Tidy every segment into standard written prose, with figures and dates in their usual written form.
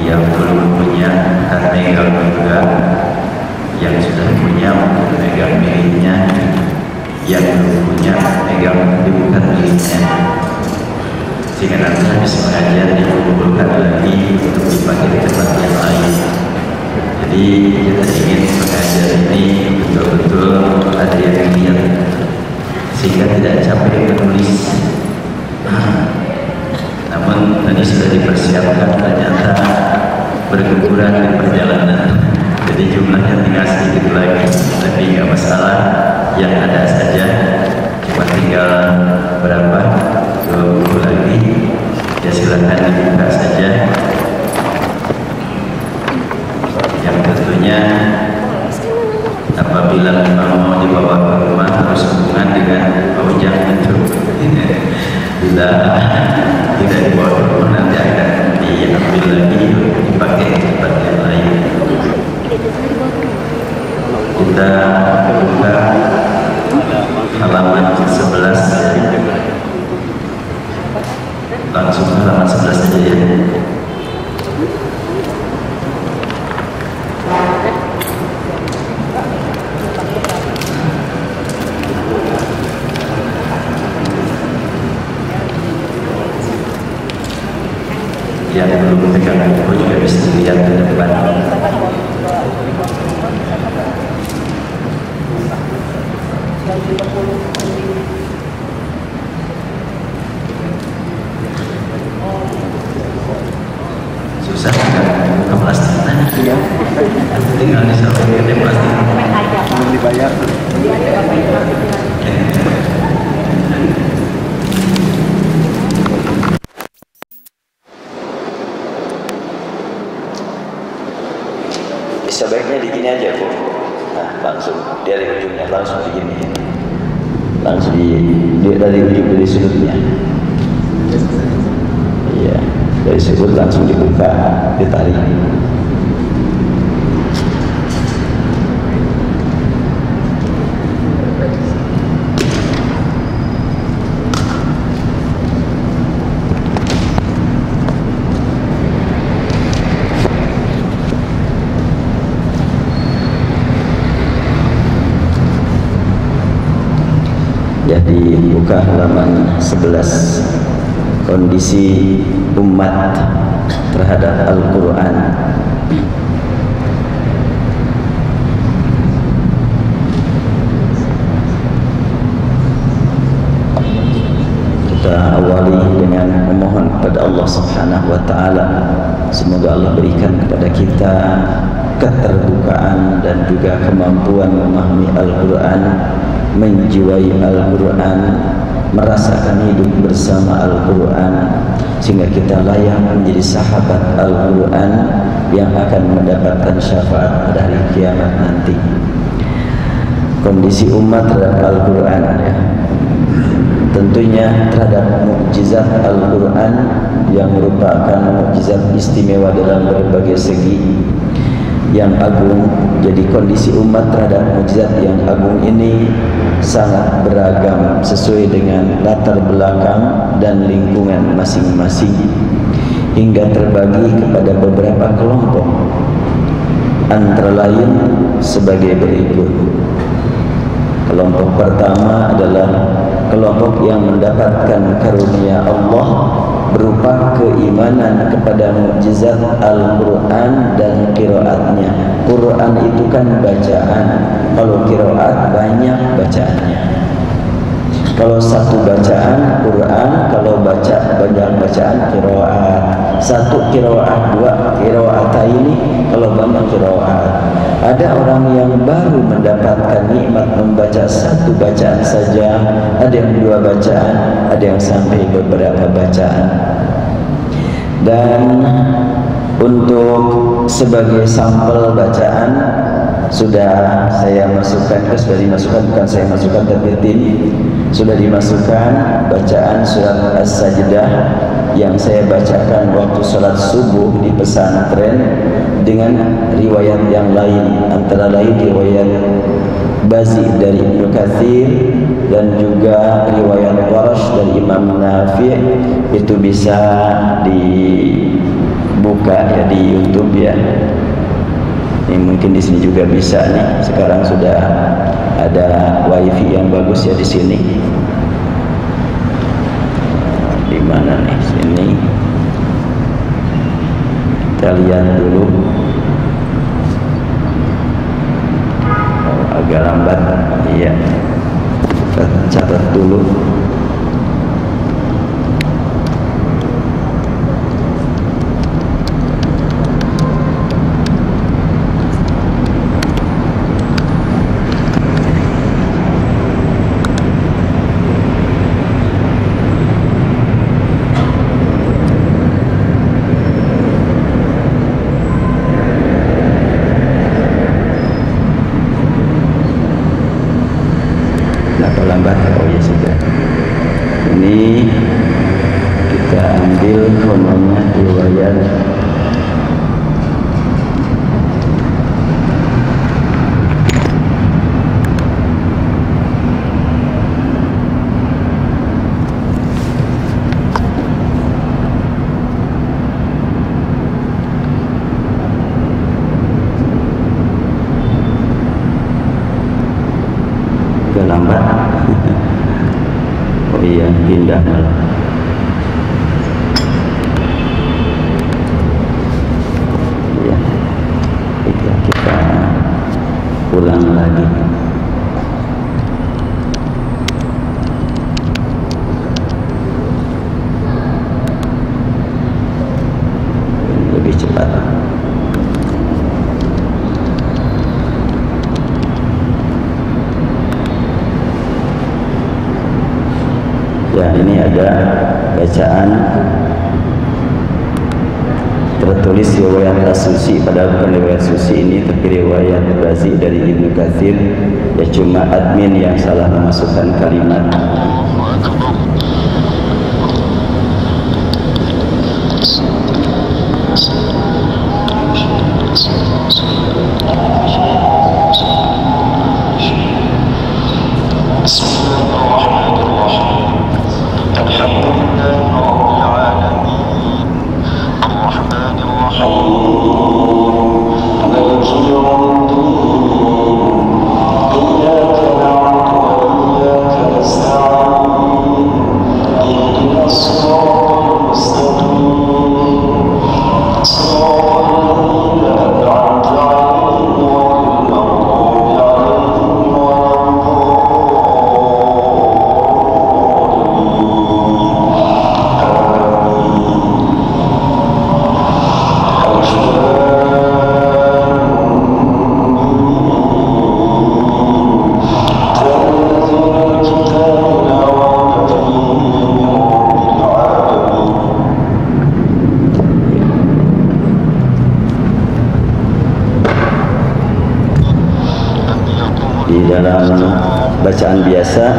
yang belum punya dan megang juga, yang sudah punya megang miliknya, yang belum punya megang bukan miliknya, sehingga nanti habis pengajian dikumpulkan lagi untuk dipakai di tempat yang lain. Jadi kita ingin pengajian ini betul-betul ada yang lihat, sehingga tidak capek menulis. Namun tadi sudah dipersiapkan, ternyata berkurang di perjalanan, jadi jumlahnya tinggal sedikit lagi, tapi nggak masalah, yang ada saja, cuma tinggal berapa, 20 lagi, ya silakan dibuka saja. Yang tentunya apabila memang mau dibawa ke rumah harus hubungan dengan ojek itu. Bila tidak dibawa ke rumah nanti akan diambil lagi dipakai di tempat yang lain. Kita buka halaman 11, langsung halaman 11 saja ya. Yang belum pegang buku juga bisa dilihat ke depan. Susah kan buka plastik? Iya. Tinggal disampaikan ke plastik. Belum dibayar. Sebaiknya di gini aja, Bu. Nah, langsung dari ujungnya langsung begini. Langsung dari ujung, dari sudutnya. Iya, dari sudut langsung dibuka, ditarik. Jadi buka halaman 11, kondisi umat terhadap Al-Quran. Kita awali dengan memohon kepada Allah Subhanahu wa Ta'ala, semoga Allah berikan kepada kita keterbukaan dan juga kemampuan memahami Al-Quran, menjiwai Al-Quran, merasakan hidup bersama Al-Quran, sehingga kita layak menjadi sahabat Al-Quran yang akan mendapatkan syafaat pada hari kiamat nanti. Kondisi umat terhadap Al-Quran, ya. Tentunya terhadap mukjizat Al-Quran yang merupakan mukjizat istimewa dalam berbagai segi yang agung. Jadi kondisi umat terhadap mukjizat yang agung ini sangat beragam sesuai dengan latar belakang dan lingkungan masing-masing, hingga terbagi kepada beberapa kelompok, antara lain sebagai berikut. Kelompok pertama adalah kelompok yang mendapatkan karunia Allah berupa keimanan kepada mukjizat Al-Quran dan qiraatnya. Quran itu kan bacaan, kalau qiraat banyak bacaannya. Kalau satu bacaan Quran, kalau baca banyak bacaan qiraat. Satu qiraat, dua qiraat ini kalau banyak qiraat. Ada orang yang baru mendapatkan nikmat membaca satu bacaan saja, ada yang dua bacaan, ada yang sampai beberapa bacaan. Dan untuk sebagai sampel bacaan sudah saya masukkan, sudah dimasukkan, bukan saya masukkan tapi tim sudah dimasukkan bacaan surat As-Sajdah yang saya bacakan waktu sholat subuh di pesantren dengan riwayat yang lain, antara lain riwayat Bazi dari Ibnu Katsir dan juga riwayat Warash dari Imam Nafi'. Itu bisa buka ya di YouTube ya. Ini mungkin di sini juga bisa nih. Sekarang sudah ada wifi yang bagus ya di sini. Di mana nih? Sini. Kita lihat dulu. Oh, agak lambat. Iya. Kita catat dulu. Lambat, oh ya sudah. Ini kita ambil kononya riwayat lambat. Oh iya, pindah malah. Ya, kita ulang lagi. Lebih cepat. Ya, ini ada bacaan tertulis riwayat As-Susi, padahal bukan riwayat Susi ini, tapi riwayat Razi dari Ibnu Katsir. Ya cuma admin yang salah memasukkan kalimat. Di dalam bacaan biasa,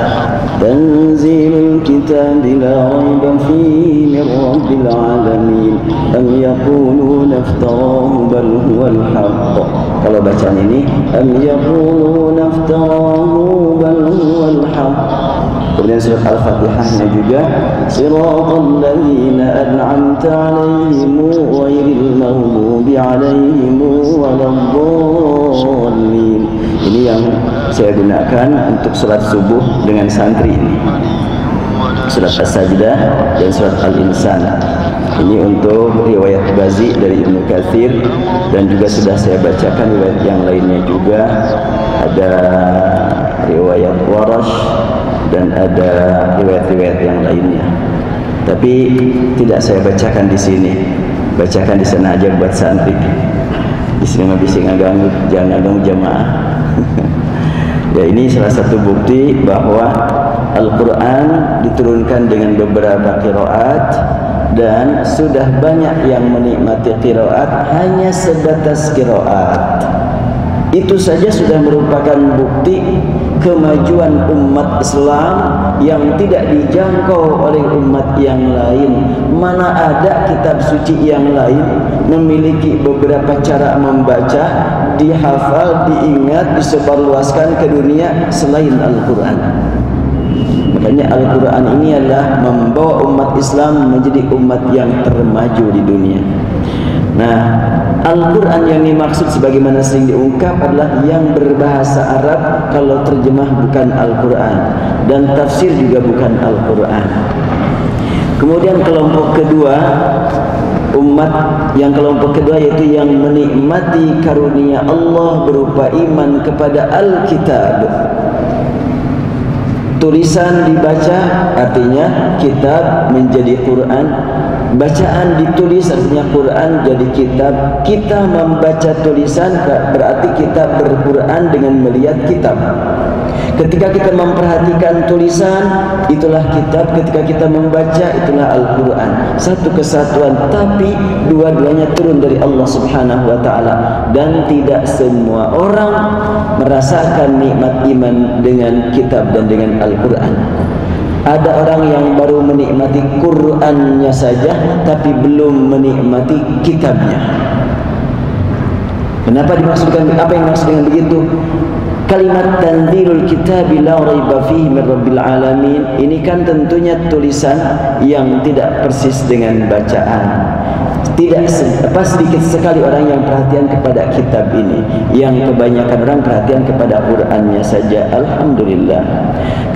tanzilul kitab la raiba fihi min rabbil alamin am yaquluna iftarahu bal huwal haqq. Kalau bacaan ini am yaquluna iftarahu bal huwal haqq. Kemudian surat Al-Fatihahnya juga siratal ladzina an'amta 'alaihim ghairil maghdubi alaihim waladdallin. Ini yang saya gunakan untuk surat subuh dengan santri ini. Surat As-Sajdah dan surat Al-Insan. Ini untuk riwayat Bazi dari Ibnu Katsir, dan juga sudah saya bacakan riwayat yang lainnya juga. Ada riwayat Warash dan ada riwayat-riwayat yang lainnya. Tapi tidak saya bacakan di sini. Bacakan di sana aja buat santri. Di sini mah bisa ngaganggu, jangan ganggu jamaah. Ya, ini salah satu bukti bahwa Al-Quran diturunkan dengan beberapa qiraat, dan sudah banyak yang menikmati qiraat hanya sebatas qiraat. Itu saja sudah merupakan bukti kemajuan umat Islam yang tidak dijangkau oleh umat yang lain. Mana ada kitab suci yang lain memiliki beberapa cara membaca, dihafal, diingat, disebarluaskan ke dunia selain Al-Quran. Makanya Al-Quran ini adalah membawa umat Islam menjadi umat yang termaju di dunia. Nah, Al-Quran yang dimaksud sebagaimana sering diungkap adalah yang berbahasa Arab, kalau terjemah bukan Al-Quran, dan tafsir juga bukan Al-Quran. Kemudian kelompok kedua, umat yang kelompok kedua yaitu yang menikmati karunia Allah berupa iman kepada Al-Kitab. Tulisan dibaca artinya kitab menjadi Quran, bacaan ditulis artinya Quran jadi kitab. Kita membaca tulisan berarti kita berquran dengan melihat kitab. Ketika kita memperhatikan tulisan, itulah kitab. Ketika kita membaca, itulah Al-Quran. Satu kesatuan, tapi dua-duanya turun dari Allah Subhanahu wa Ta'ala. Dan tidak semua orang merasakan nikmat iman dengan kitab dan dengan Al-Quran. Ada orang yang baru menikmati Qurannya saja, tapi belum menikmati kitabnya. Kenapa dimaksudkan? Apa yang dimaksud dengan begitu? Kalimat tanzilul kitabi la raiba fihi min rabbil alamin, ini kan tentunya tulisan yang tidak persis dengan bacaan. Tidak sedikit sekali orang yang perhatian kepada kitab ini, yang kebanyakan orang perhatian kepada Qur'annya saja. Alhamdulillah.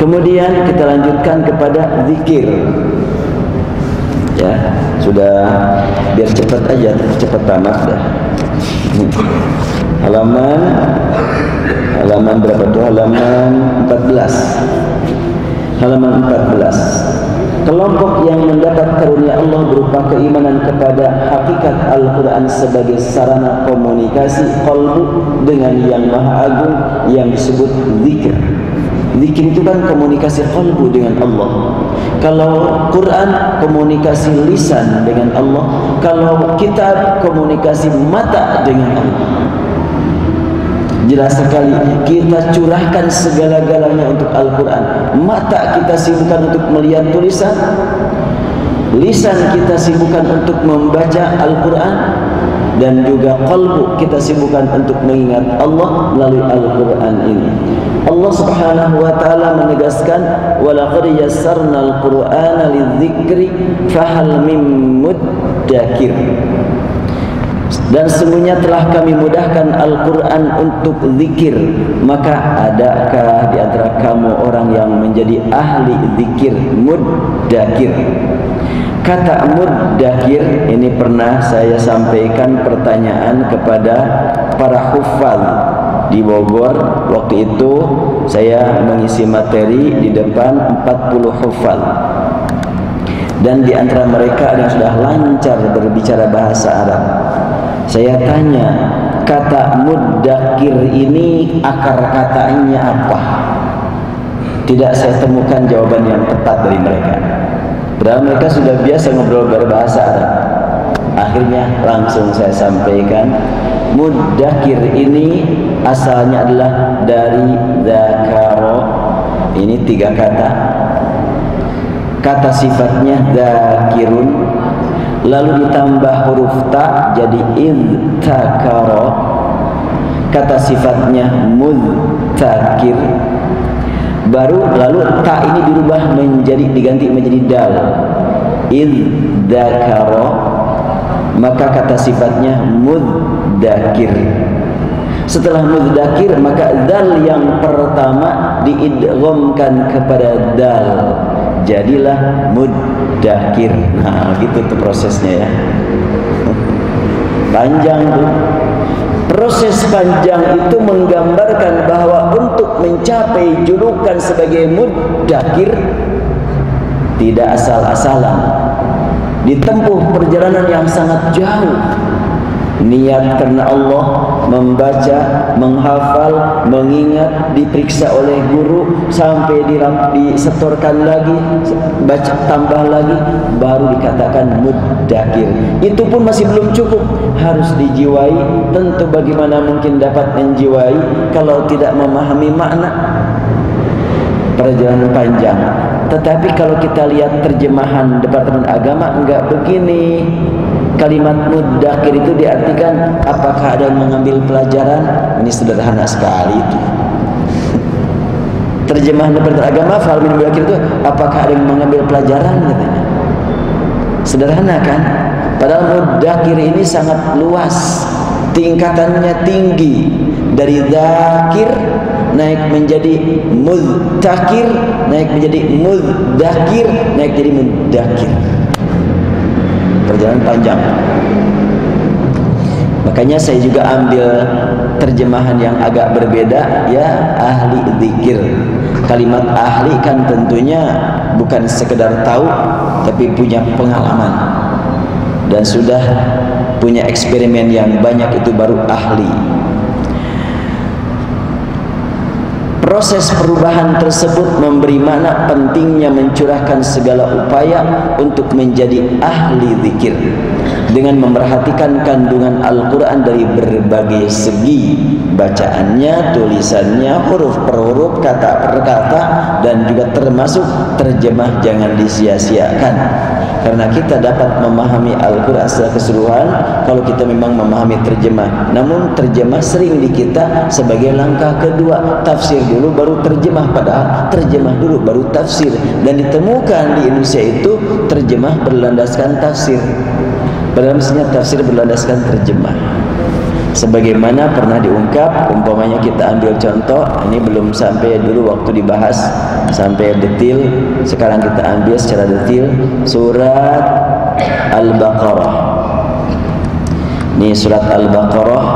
Kemudian kita lanjutkan kepada zikir. Ya, sudah, biar cepat aja, cepat tamat dah. Halaman berapa tuh? Halaman 14. Halaman 14. Kelompok yang mendapat karunia Allah berupa keimanan kepada hakikat Al-Quran sebagai sarana komunikasi qalbu dengan yang maha agung yang disebut zikir. Zikir itu kan komunikasi qalbu dengan Allah. Kalau Quran komunikasi lisan dengan Allah. Kalau kitab komunikasi mata dengan Allah. Jelas sekali kita curahkan segala-galanya untuk Al-Quran. Mata kita sibukkan untuk melihat tulisan, lisan kita sibukkan untuk membaca Al-Quran, dan juga qalbu kita sibukkan untuk mengingat Allah melalui Al-Quran ini. Allah Subhanahu wa Ta'ala menegaskan, walaqad yassarnal Qur'ana lidzikri fahal mim muddakir. Dan sesungguhnya telah kami mudahkan Al-Quran untuk zikir, maka adakah di antara kamu orang yang menjadi ahli zikir? Muddakir. Kata muddakir ini pernah saya sampaikan pertanyaan kepada para hufaz di Bogor. Waktu itu saya mengisi materi di depan 40 hufaz, dan di antara mereka ada yang sudah lancar berbicara bahasa Arab. Saya tanya, kata muddakir ini akar katanya apa? Tidak saya temukan jawaban yang tepat dari mereka. Padahal mereka sudah biasa ngobrol berbahasa Arab. Akhirnya langsung saya sampaikan, muddakir ini asalnya adalah dari dzakaro. Ini 3 kata. Kata sifatnya dzakirun, lalu ditambah huruf ta jadi idtakara. Kata sifatnya mudzakir, baru lalu ta ini dirubah diganti menjadi dal, idzakara, maka kata sifatnya mudzakir. Setelah mudzakir maka dal yang pertama diidghamkan kepada dal, jadilah muddakir. Nah, gitu tuh prosesnya ya. Panjang tuh. Proses panjang itu menggambarkan bahwa untuk mencapai julukan sebagai muddakir tidak asal-asalan. Ditempuh perjalanan yang sangat jauh. Niat karena Allah, membaca, menghafal, mengingat, diperiksa oleh guru sampai disetorkan lagi, baca tambah lagi, baru dikatakan muddakir. Itu pun masih belum cukup, harus dijiwai. Tentu bagaimana mungkin dapat menjiwai kalau tidak memahami makna. Perjalanan panjang. Tetapi kalau kita lihat terjemahan Departemen Agama enggak begini. Kalimat muddakir itu diartikan apakah ada yang mengambil pelajaran? Ini sederhana sekali itu. Terjemahan Departemen Agama fal min muddakir itu apakah ada yang mengambil pelajaran katanya. Sederhana kan? Padahal mudzakir ini sangat luas, tingkatannya tinggi, dari dzakir naik menjadi mudzakir, naik menjadi mudzakir, naik jadi mudzakir. Perjalanan panjang. Makanya saya juga ambil terjemahan yang agak berbeda, ya, ahli zikir. Kalimat ahli kan tentunya bukan sekedar tahu, tapi punya pengalaman dan sudah punya eksperimen yang banyak, itu baru ahli. Proses perubahan tersebut memberi makna pentingnya mencurahkan segala upaya untuk menjadi ahli zikir dengan memerhatikan kandungan Al-Quran dari berbagai segi, bacaannya, tulisannya, huruf per huruf, kata per kata, dan juga termasuk terjemah jangan disia-siakan. Karena kita dapat memahami Al-Quran secara keseluruhan kalau kita memang memahami terjemah. Namun terjemah sering di kita sebagai langkah kedua, tafsir dulu baru terjemah, padahal terjemah dulu baru tafsir. Dan ditemukan di Indonesia itu terjemah berlandaskan tafsir, padahal mestinya tafsir berlandaskan terjemah. Sebagaimana pernah diungkap, umpamanya kita ambil contoh, ini belum sampai dulu waktu dibahas sampai detil, sekarang kita ambil secara detil surat Al-Baqarah. Ini surat Al-Baqarah,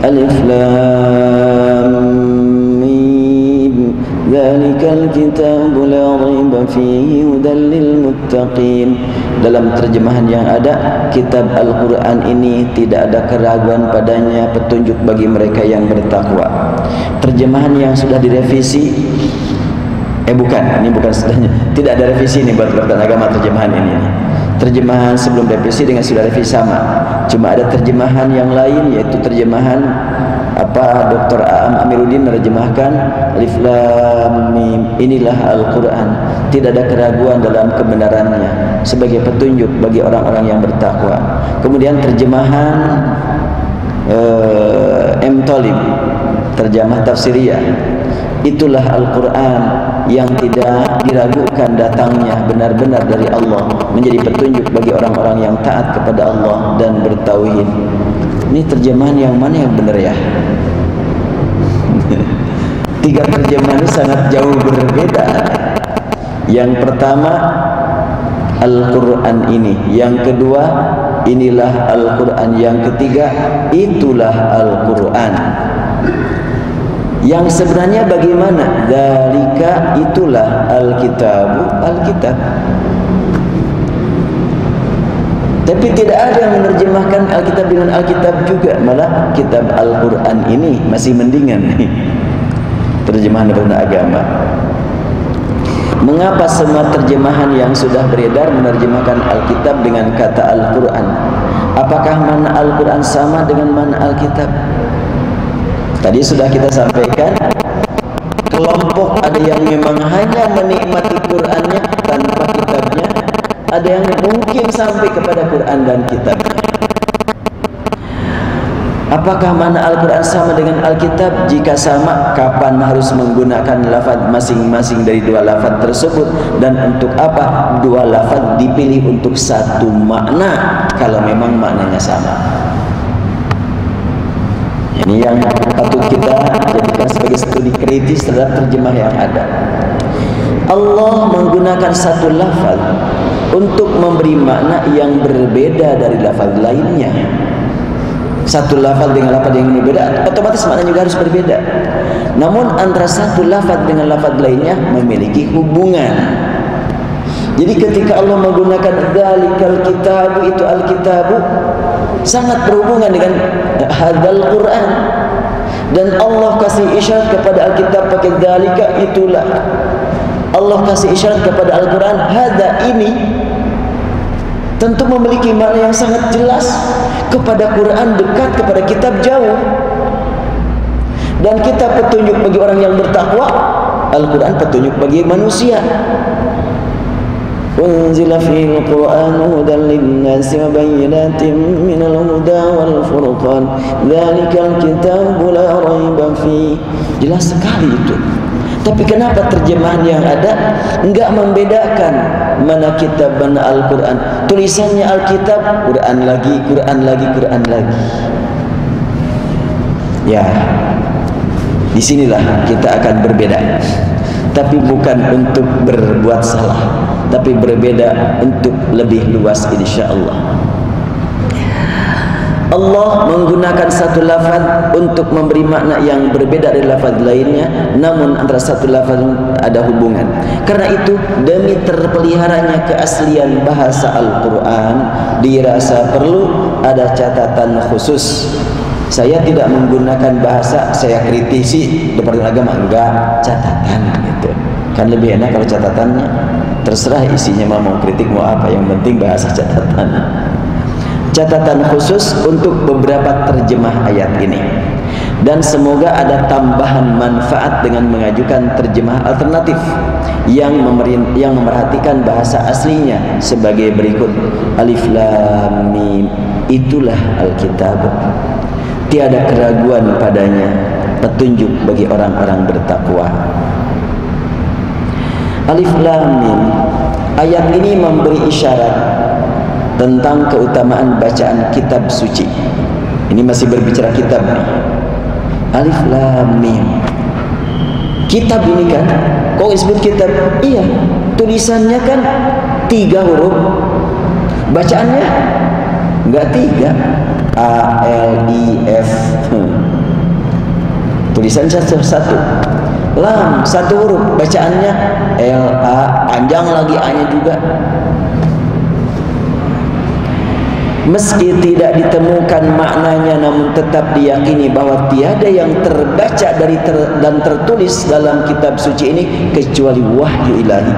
Alif Lam Mim, Dzalikal kitabu la raiba fihi hudan lil muttaqin. Dalam terjemahan yang ada, kitab Al-Quran ini tidak ada keraguan padanya, petunjuk bagi mereka yang bertakwa. Terjemahan yang sudah direvisi, ini bukan sudahnya, tidak ada revisi ini buat Peraturan Agama terjemahan ini. Terjemahan sebelum revisi dengan sudah revisi sama, cuma ada terjemahan yang lain, yaitu terjemahan Dr. Aam Amiruddin menerjemahkan Alif Lam Mim, inilah Al-Quran, tidak ada keraguan dalam kebenarannya, sebagai petunjuk bagi orang-orang yang bertakwa. Kemudian terjemahan M. Talib, terjemah tafsiriyah, itulah Al-Quran yang tidak diragukan datangnya, benar-benar dari Allah, menjadi petunjuk bagi orang-orang yang taat kepada Allah dan bertauhid. Ini terjemahan yang mana yang benar ya? Tiga terjemahan ini sangat jauh berbeda. Yang pertama, Al-Quran ini. Yang kedua, inilah Al-Quran. Yang ketiga, itulah Al-Quran. Yang sebenarnya bagaimana? Dzalika, itulah Al-Kitabu, Alkitab. Tapi tidak ada yang menerjemahkan Alkitab dengan Alkitab juga. Malah kitab Al-Quran ini masih mendingan nih, terjemahan Peraturan Agama. Mengapa semua terjemahan yang sudah beredar menerjemahkan Alkitab dengan kata Al-Quran? Apakah makna Al-Quran sama dengan makna Alkitab? Tadi sudah kita sampaikan, kelompok ada yang memang hanya menikmati Qurannya tanpa kitabnya, ada yang mungkin sampai kepada Quran dan kitabnya. Apakah makna Al-Quran sama dengan Alkitab? Jika sama, kapan harus menggunakan lafaz masing-masing dari dua lafaz tersebut? Dan untuk apa dua lafaz dipilih untuk satu makna kalau memang maknanya sama? Ini yang patut kita jadikan sebagai studi kritis terhadap terjemah yang ada. Allah menggunakan satu lafaz untuk memberi makna yang berbeda dari lafaz lainnya. Satu lafaz dengan lafaz yang berbeda, otomatis maknanya juga harus berbeda. Namun antara satu lafaz dengan lafaz lainnya memiliki hubungan. Jadi ketika Allah menggunakan dzalikal kitabu, itu Alkitabu, sangat berhubungan dengan hadzal Quran. Dan Allah kasih isyarat kepada Alkitab pakai dzalika, itulah. Allah kasih isyarat kepada Al-Quran, hadza, ini. Tentu memiliki makna yang sangat jelas. Kepada Quran dekat, kepada kitab jauh. Dan kitab petunjuk bagi orang yang bertakwa, Al-Quran petunjuk bagi manusia. Unzila fil Qur'an hudan lin-nasi wa bayyinatin minal huda wal furqan, dzalikal kitabu la raiba fi. Jelas sekali itu. Tapi kenapa terjemahan yang ada enggak membedakan mana kitab mana Al-Quran? Tulisannya Alkitab, Quran lagi, Quran lagi, Quran lagi. Ya, disinilah kita akan berbeda. Tapi bukan untuk berbuat salah, tapi berbeda untuk lebih luas insya Allah. Allah menggunakan satu lafaz untuk memberi makna yang berbeda dari lafaz lainnya, namun antara satu lafaz ada hubungan. Karena itu, demi terpeliharanya keaslian bahasa Al-Quran, dirasa perlu ada catatan khusus. Saya tidak menggunakan bahasa saya kritisi Departemen Agama, enggak, catatan gitu. Kan lebih enak kalau catatannya. Terserah isinya mau kritik mau apa, yang penting bahasa catatan. Catatan khusus untuk beberapa terjemah ayat ini. Dan semoga ada tambahan manfaat dengan mengajukan terjemah alternatif yang memerhatikan bahasa aslinya sebagai berikut. Alif Lam Mim, itulah Alkitab, tiada keraguan padanya, petunjuk bagi orang-orang bertakwa. Alif Lam Mim, ayat ini memberi isyarat tentang keutamaan bacaan kitab suci. Ini masih berbicara kitab nih. Alif Lam Mim. Kitab ini kan, kok disebut kitab? Iya, tulisannya kan 3 huruf. Bacaannya enggak 3. A, L, I, F. Tulisan satu. Lam 1 huruf. Bacaannya L, A, panjang lagi A-nya juga. Meski tidak ditemukan maknanya, namun tetap diyakini bahwa tiada yang terbaca dan tertulis dalam kitab suci ini kecuali wahyu ilahi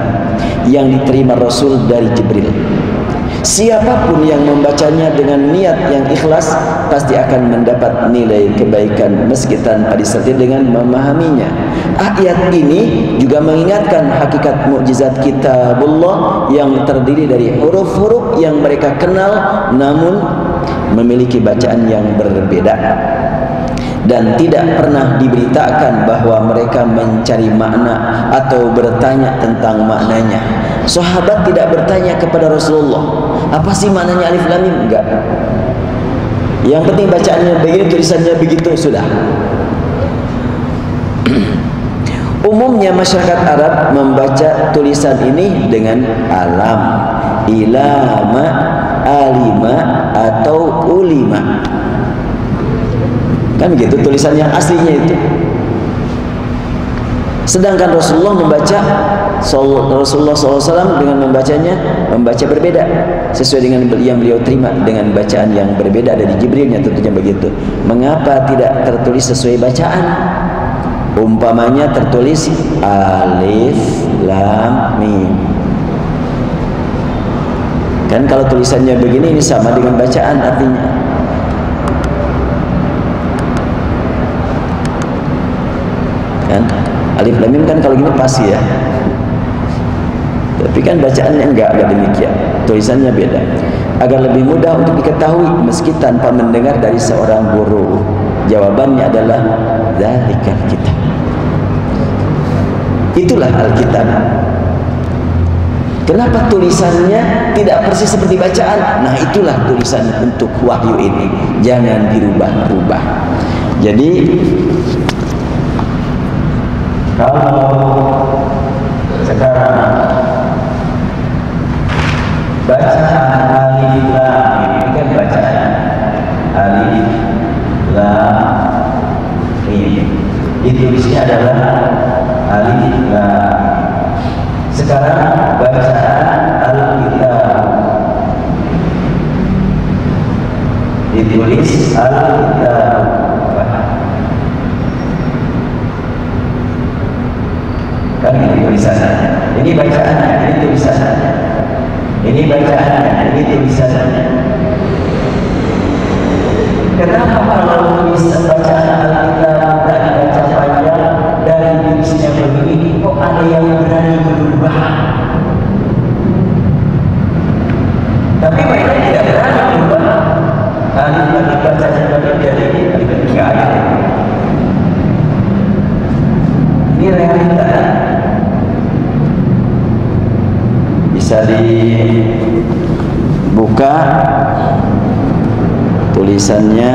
yang diterima Rasul dari Jibril. Siapapun yang membacanya dengan niat yang ikhlas pasti akan mendapat nilai kebaikan meski tanpa disertai dengan memahaminya. Ayat ini juga mengingatkan hakikat mukjizat kitabullah yang terdiri dari huruf-huruf yang mereka kenal namun memiliki bacaan yang berbeda. Dan tidak pernah diberitakan bahwa mereka mencari makna atau bertanya tentang maknanya. Sahabat tidak bertanya kepada Rasulullah, apa sih maknanya Alif Lam Mim? Enggak. Yang penting bacaannya begini, tulisannya begitu, sudah. Umumnya masyarakat Arab membaca tulisan ini dengan alam, ilama, alima, atau ulima. Kan begitu tulisan yang aslinya itu. Sedangkan Rasulullah SAW dengan membaca berbeda sesuai dengan yang beliau terima dengan bacaan yang berbeda dari Jibrilnya, tentunya begitu. Mengapa tidak tertulis sesuai bacaan? Umpamanya tertulis Alif Lam Mim. Kan kalau tulisannya begini, ini sama dengan bacaan artinya. Kan Alif Lam Mim kan kalau gini pasti ya. Tapi kan bacaannya enggak demikian. Tulisannya beda. Agar lebih mudah untuk diketahui meski tanpa mendengar dari seorang guru. Jawabannya adalah dzalikal kitab. Itulah Alkitab. Kenapa tulisannya tidak persis seperti bacaan? Nah, itulah tulisan untuk wahyu ini. Jangan dirubah-rubah. Jadi kalau sekarang bacaan Alif Lam Mim, ini kan bacaan Alif Lam Mim, ditulisnya adalah Alif Lam. Sekarang bacaan Alkitab, ditulis Alkitab. Kan ini tulisannya, ini bacaannya, ini tulisannya, ini bacaannya, ini tulisannya. Kenapa kalau tulisan bacaan Alkitab tidak dibaca panjang dan tulisnya begini, kok ada yang berani berubah? Tapi mereka tidak berani berubah. Alif dibaca sebagai dari enggak ada. Ini realita. buka tulisannya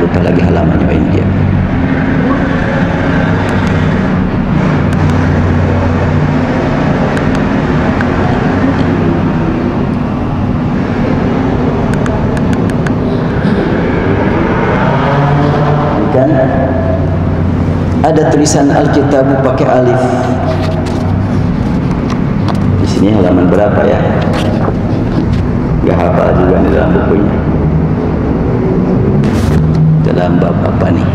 lupa lagi halamannya ini dia. Kan ada tulisan Alkitab pakai alif. Di sini halaman berapa ya? Gak hafal juga di dalam bukunya. Dalam bab apa nih?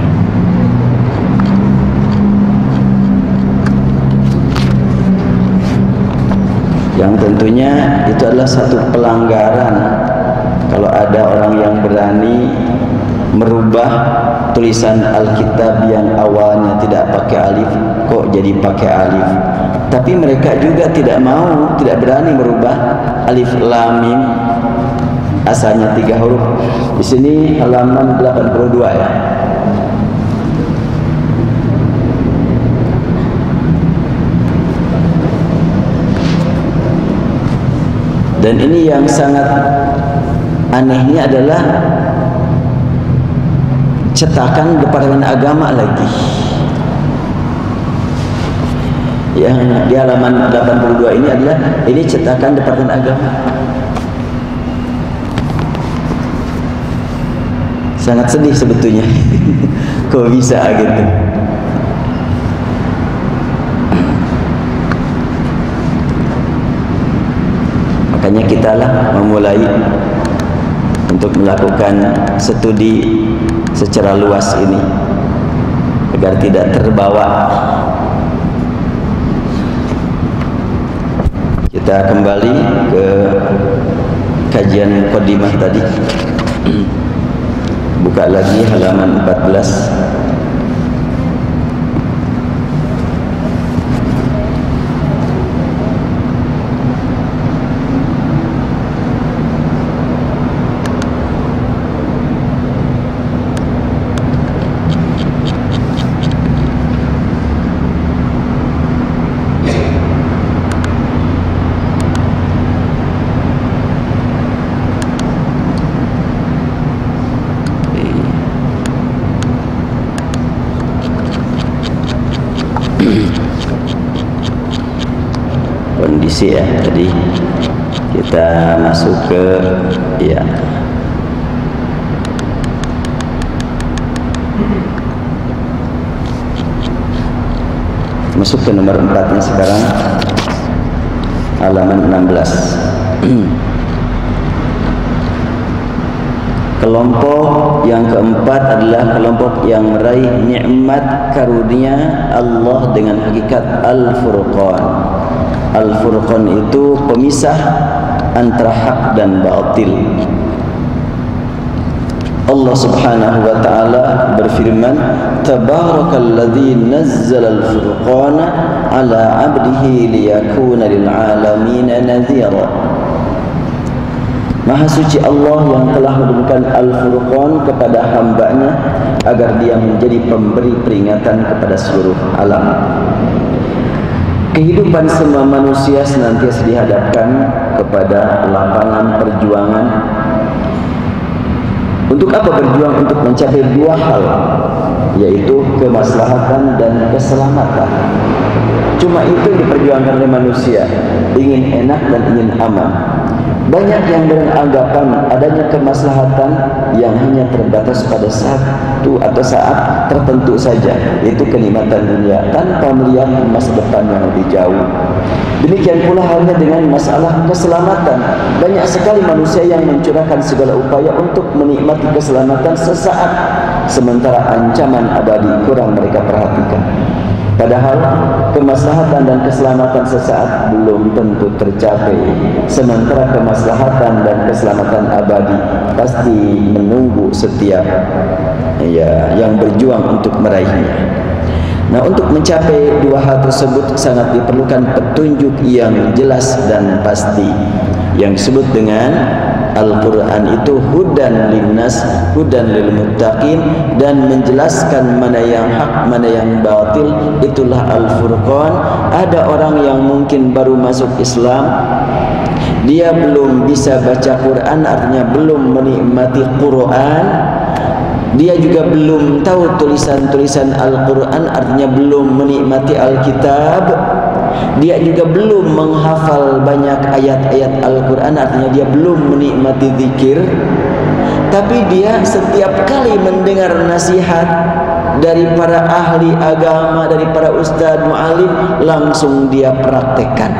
Yang tentunya itu adalah satu pelanggaran kalau ada orang yang berani merubah tulisan Alkitab yang awalnya tidak pakai alif kok jadi pakai alif. Tapi mereka juga tidak mau, tidak berani merubah alif lam mim asalnya 3 huruf. Di sini halaman 82 ya. Dan ini yang sangat anehnya adalah cetakan Departemen Agama lagi. Yang di halaman 82 ini adalah cetakan Departemen Agama. Sangat sedih sebetulnya. Kok bisa gitu? Makanya kita lah memulai untuk melakukan studi secara luas ini agar tidak terbawa. Kita kembali ke kajian qadimah tadi. Buka lagi halaman 14. Kondisi ya, jadi kita masuk ke ya masuk ke nomor 4-nya sekarang, halaman 16. Kelompok yang keempat adalah kelompok yang meraih nikmat karunia Allah dengan hakikat Al-Furqan. Al-Furqan itu pemisah antara hak dan batil. Allah Subhanahu wa taala berfirman, "Tabarakalladzi nazzala al-furqana 'ala 'abdihi liyakuna lil 'alamin nadhira." Maha suci Allah yang telah menurunkan Al-Furqan kepada hambanya agar dia menjadi pemberi peringatan kepada seluruh alam. Kehidupan semua manusia senantiasa dihadapkan kepada lapangan perjuangan. Untuk apa berjuang? Untuk mencapai 2 hal, yaitu kemaslahatan dan keselamatan. Cuma itu yang diperjuangkan oleh manusia, ingin enak dan ingin aman. Banyak yang beranggapan adanya kemaslahatan yang hanya terbatas pada satu atau saat tertentu saja, yaitu kenikmatan dunia, tanpa melihat masa depan yang lebih jauh. Demikian pula halnya dengan masalah keselamatan. Banyak sekali manusia yang mencurahkan segala upaya untuk menikmati keselamatan sesaat, sementara ancaman abadi kurang mereka perhatikan. Padahal kemaslahatan dan keselamatan sesaat belum tentu tercapai, sementara kemaslahatan dan keselamatan abadi pasti menunggu setiap yang berjuang untuk meraihnya. Nah, untuk mencapai dua hal tersebut sangat diperlukan petunjuk yang jelas dan pasti. Yang disebut dengan Al-Quran itu hudan linnas, hudan lil muttaqin, dan menjelaskan mana yang hak, mana yang batil. Itulah Al-Furqan. Ada orang yang mungkin baru masuk Islam, dia belum bisa baca Quran, artinya belum menikmati Quran. Dia juga belum tahu tulisan-tulisan Al-Quran, artinya belum menikmati Alkitab. Dia juga belum menghafal banyak ayat-ayat Al-Quran, artinya dia belum menikmati zikir. Tapi dia setiap kali mendengar nasihat dari para ahli agama, dari para ustadz, mu'alim, langsung dia praktekkan.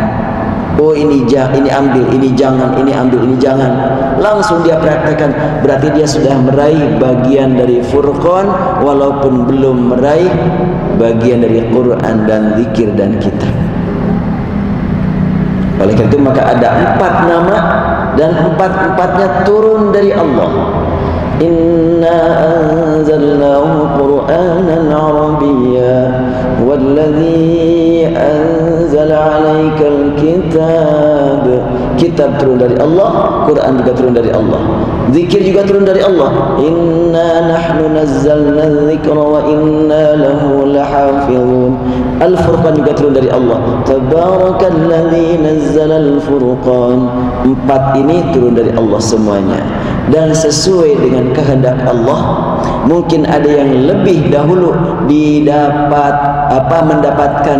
Oh, ini ambil, ini jangan, ini ambil, ini jangan. Langsung dia praktekkan. Berarti dia sudah meraih bagian dari Furqan, walaupun belum meraih bagian dari Quran dan zikir dan kitab. Oleh karena itu maka ada 4 nama, dan 4-4-nya turun dari Allah. Inna anzalnahu Qur'anan Arabiyya walladzi anzala 'alaikal kitab. Kitab turun dari Allah, Quran juga turun dari Allah, zikir juga turun dari Allah. Inna nahnu nazzalna dzikra wa inna lahu lahafizun. Al-Furqan juga turun dari Allah. Tabarakalladzi nazzala al-Furqan. 4 ini turun dari Allah semuanya, dan sesuai dengan kehendak Allah. Mungkin ada yang lebih dahulu mendapatkan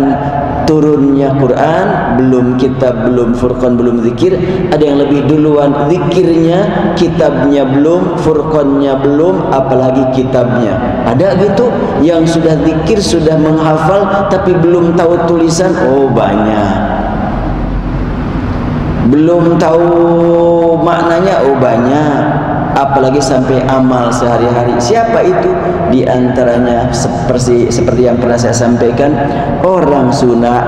turunnya Quran, belum kitab, belum Furqan, belum zikir. Ada yang lebih duluan zikirnya, kitabnya belum, Furqannya belum, apalagi kitabnya. Ada gitu yang sudah zikir, sudah menghafal, tapi belum tahu tulisan. Oh, banyak. Belum tahu maknanya. Oh, banyak. Apalagi sampai amal sehari-hari. Siapa itu? Di antaranya seperti yang pernah saya sampaikan, orang Sunda.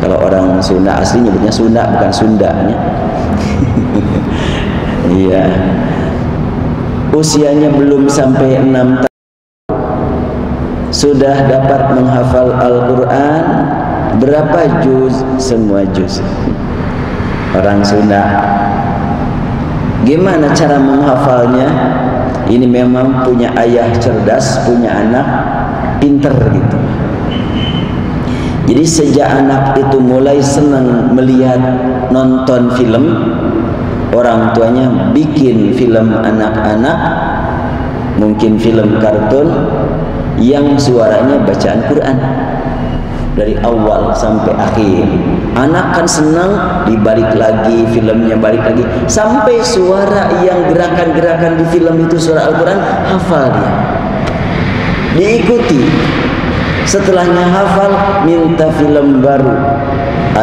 Kalau orang Sunda asli nyebutnya Sunda, bukan Sundanya. Iya. Usianya belum sampai 6 tahun, sudah dapat menghafal Al-Quran. Berapa juz? Semua juz. Orang Sunda. Gimana cara menghafalnya? Ini memang punya ayah cerdas, punya anak pinter gitu. Jadi sejak anak itu mulai senang melihat nonton film, orang tuanya bikin film anak-anak, mungkin film kartun yang suaranya bacaan Quran dari awal sampai akhir. Anak kan senang, dibalik lagi filmnya, balik lagi sampai suara yang gerakan-gerakan di film itu suara Al-Quran, hafal dia, diikuti. Setelahnya hafal, minta film baru,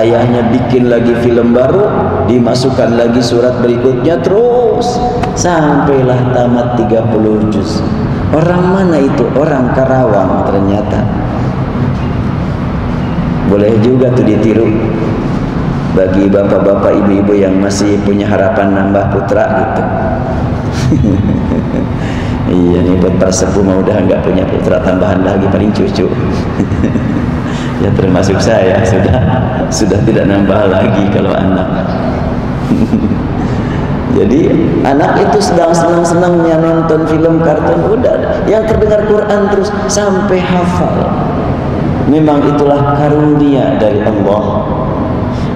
ayahnya bikin lagi film baru, dimasukkan lagi surat berikutnya, terus sampailah tamat 30 juz. Orang mana itu? Orang Karawang ternyata. Boleh juga tuh ditiru bagi bapak-bapak, ibu-ibu yang masih punya harapan nambah putra gitu. Iya nih, buat para sepuh mah udah nggak punya putra tambahan lagi, paling cucu. Ya termasuk saya, sudah tidak nambah lagi kalau anak. Jadi anak itu sedang senang-senangnya nonton film kartun, udah yang terdengar Quran terus sampai hafal. Memang itulah karunia dari Allah.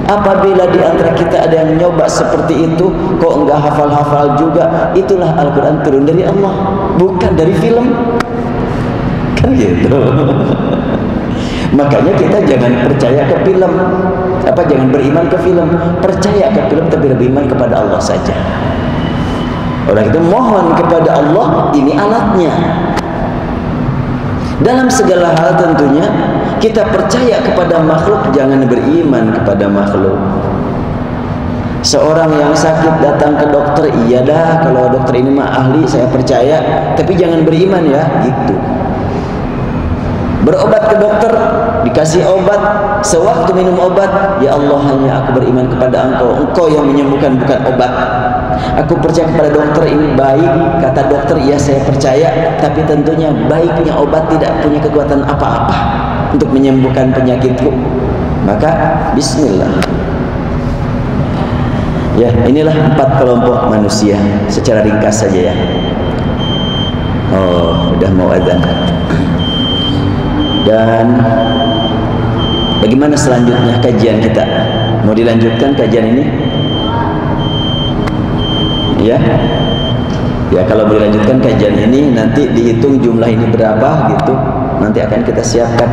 Apabila di antara kita ada yang nyoba seperti itu, kok enggak hafal-hafal juga, itulah Al-Quran turun dari Allah, bukan dari film. Kan gitu. Makanya kita jangan percaya ke film, jangan beriman ke film. Percaya ke film tapi beriman kepada Allah saja. Oleh itu mohon kepada Allah, ini alatnya. Dalam segala hal tentunya kita percaya kepada makhluk, jangan beriman kepada makhluk. Seorang yang sakit datang ke dokter, iya dah kalau dokter ini mah ahli, saya percaya, tapi jangan beriman ya, gitu. Berobat ke dokter, dikasih obat, sewaktu minum obat, ya Allah hanya aku beriman kepada Engkau, Engkau yang menyembuhkan bukan obat. Aku percaya kepada dokter ini baik. Kata dokter, iya saya percaya. Tapi tentunya baiknya obat tidak punya kekuatan apa-apa untuk menyembuhkan penyakitku. Maka bismillah. Ya, inilah 4 kelompok manusia secara ringkas saja ya. Oh, udah mau azan. Dan bagaimana selanjutnya kajian kita? Mau dilanjutkan kajian ini? Ya. Ya, kalau dilanjutkan kajian ini nanti dihitung jumlah ini berapa gitu. Nanti akan kita siapkan.